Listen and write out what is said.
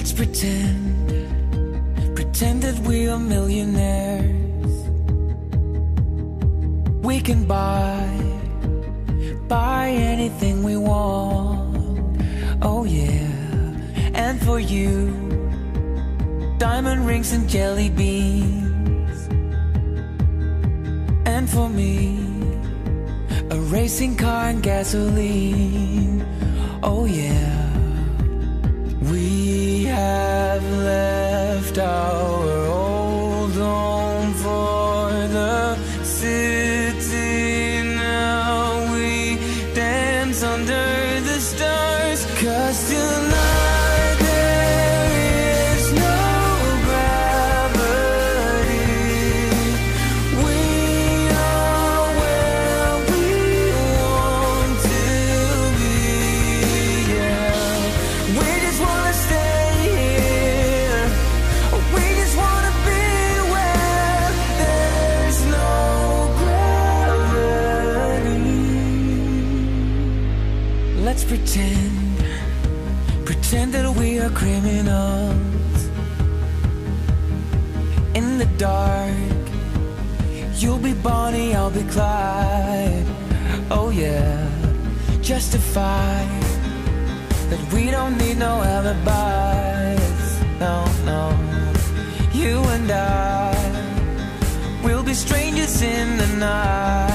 Let's pretend that we are millionaires. We can buy anything we want. Oh yeah. And for you, diamond rings and jelly beans. And for me, a racing car and gasoline. Oh yeah. We have left our old home for the city. Now we dance under the stars, 'cause tonight there is no gravity. We are where we want to be, yeah. We just wanna stay here. We just wanna be where there's no gravity. Let's pretend that we are criminals. In the dark, you'll be Bonnie, I'll be Clyde. Oh yeah, justify that we don't need no alibis. No, no. You and I will be strangers in the night.